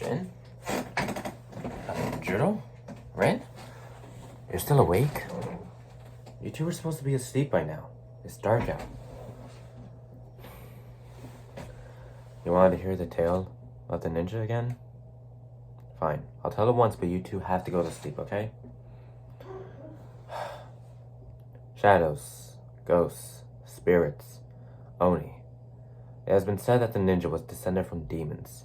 Jin? Juno? Ren? You're still awake? You two were supposed to be asleep by now. It's dark out. You wanted to hear the tale of the ninja again? Fine. I'll tell it once, but you two have to go to sleep, okay? Shadows, ghosts, spirits, Oni. It has been said that the ninja was descended from demons,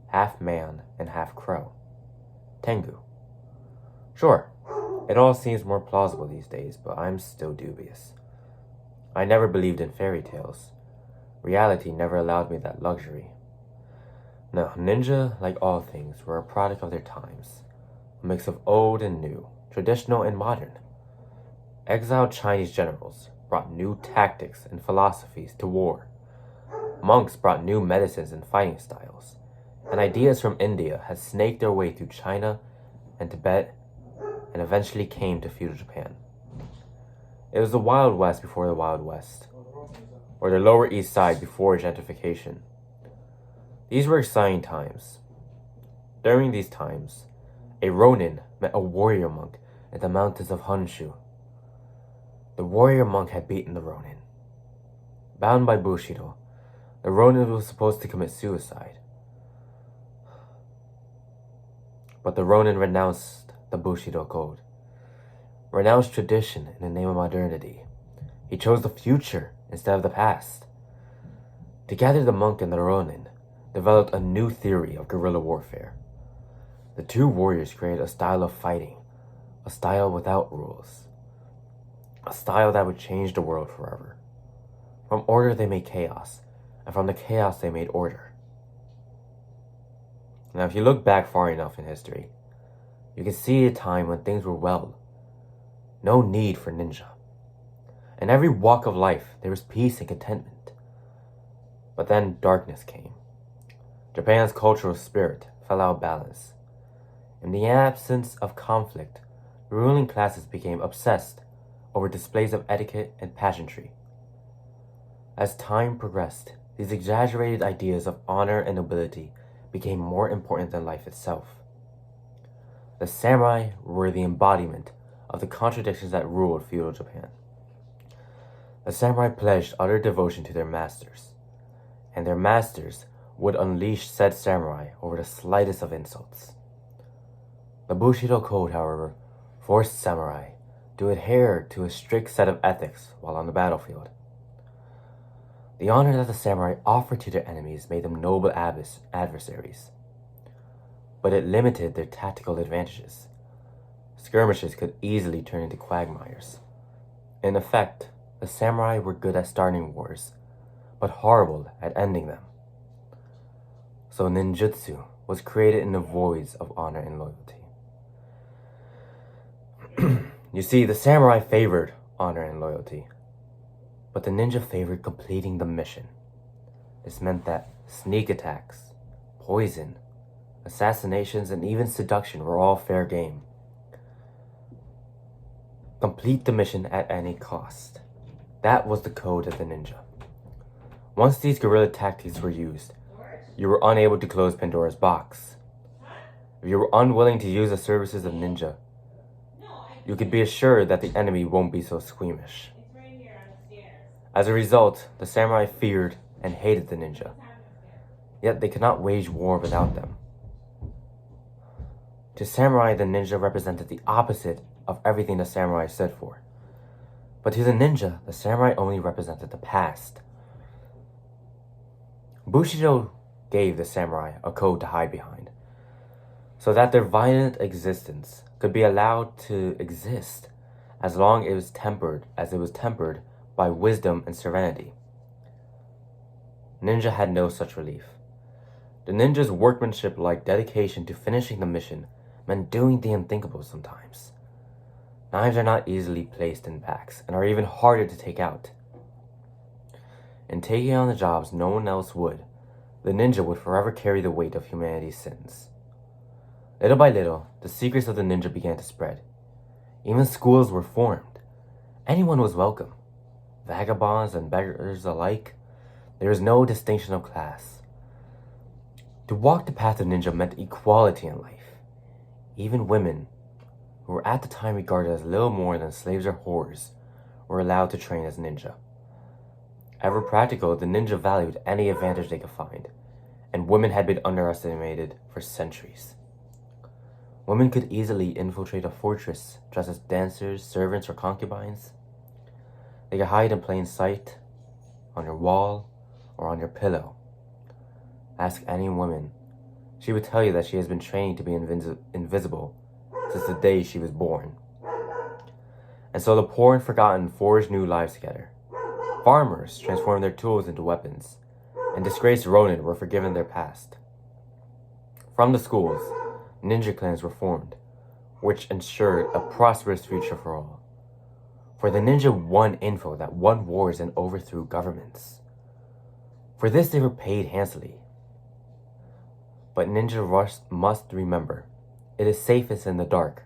half man and half crow. Tengu. Sure, it all seems more plausible these days, but I'm still dubious. I never believed in fairy tales. Reality never allowed me that luxury. No, ninja, like all things, were a product of their times. A mix of old and new, traditional and modern. Exiled Chinese generals brought new tactics and philosophies to war. Monks brought new medicines and fighting styles. And ideas from India had snaked their way through China and Tibet and eventually came to feudal Japan. It was the Wild West before the Wild West, or the Lower East Side before gentrification. These were exciting times. During these times, a Ronin met a warrior monk in the mountains of Honshu. The warrior monk had beaten the Ronin. Bound by Bushido, the Ronin was supposed to commit suicide. But the Ronin renounced the Bushido code, renounced tradition in the name of modernity. He chose the future instead of the past. Together, the monk and the Ronin developed a new theory of guerrilla warfare. The two warriors created a style of fighting, a style without rules, a style that would change the world forever. From order they made chaos, and from the chaos they made order. Now, if you look back far enough in history, you can see a time when things were well. No need for ninja. In every walk of life, there was peace and contentment. But then darkness came. Japan's cultural spirit fell out of balance. In the absence of conflict, the ruling classes became obsessed over displays of etiquette and pageantry. As time progressed, these exaggerated ideas of honor and nobility became more important than life itself. The samurai were the embodiment of the contradictions that ruled feudal Japan. The samurai pledged utter devotion to their masters, and their masters would unleash said samurai over the slightest of insults. The Bushido Code, however, forced samurai to adhere to a strict set of ethics while on the battlefield. The honor that the samurai offered to their enemies made them noble adversaries, but it limited their tactical advantages. Skirmishes could easily turn into quagmires. In effect, the samurai were good at starting wars, but horrible at ending them. So ninjutsu was created in the voids of honor and loyalty. You see, the samurai favored honor and loyalty, but the ninja favored completing the mission. This meant that sneak attacks, poison, assassinations, and even seduction were all fair game. Complete the mission at any cost. That was the code of the ninja. Once these guerrilla tactics were used, you were unable to close Pandora's box. If you were unwilling to use the services of ninja, you could be assured that the enemy won't be so squeamish. As a result, the samurai feared and hated the ninja, yet they could not wage war without them. To samurai, the ninja represented the opposite of everything the samurai stood for. But to the ninja, the samurai only represented the past. Bushido gave the samurai a code to hide behind, so that their violent existence could be allowed to exist as long as it was tempered by wisdom and serenity. Ninja had no such relief. The ninja's workmanship-like dedication to finishing the mission meant doing the unthinkable sometimes. Knives are not easily placed in packs and are even harder to take out. In taking on the jobs no one else would, the ninja would forever carry the weight of humanity's sins. Little by little, the secrets of the ninja began to spread. Even schools were formed. Anyone was welcome. Vagabonds and beggars alike. There was no distinction of class. To walk the path of ninja meant equality in life. Even women, who were at the time regarded as little more than slaves or whores, were allowed to train as ninja. Ever practical, the ninja valued any advantage they could find, and women had been underestimated for centuries. Women could easily infiltrate a fortress dressed as dancers, servants, or concubines. They could hide in plain sight, on your wall, or on your pillow. Ask any woman. She would tell you that she has been trained to be invisible since the day she was born. And so the poor and forgotten forged new lives together. Farmers transformed their tools into weapons, and disgraced ronin were forgiven their past. From the schools, ninja clans were formed, which ensured a prosperous future for all. For the ninja won info that won wars and overthrew governments. For this they were paid handsomely. But ninja must remember, it is safest in the dark.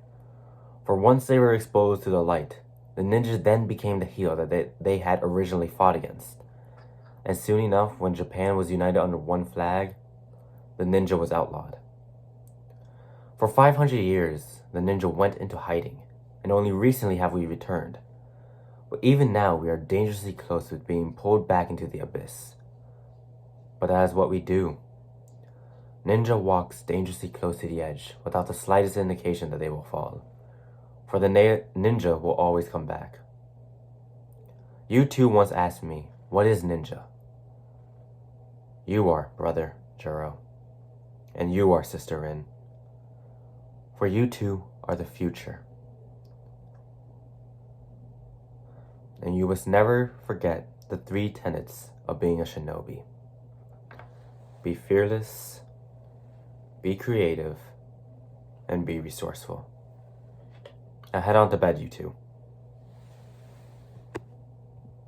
For once they were exposed to the light, the ninjas then became the heel that they had originally fought against. And soon enough, when Japan was united under one flag, the ninja was outlawed. For 500 years, the ninja went into hiding, and only recently have we returned. But even now, we are dangerously close to being pulled back into the abyss. But that is what we do. Ninja walks dangerously close to the edge, without the slightest indication that they will fall. For the ninja will always come back. You too once asked me, what is ninja? You are, brother Juro. And you are, sister Rin. For you two are the future. And you must never forget the 3 tenets of being a shinobi. Be fearless, be creative, and be resourceful. Now head on to bed, you two.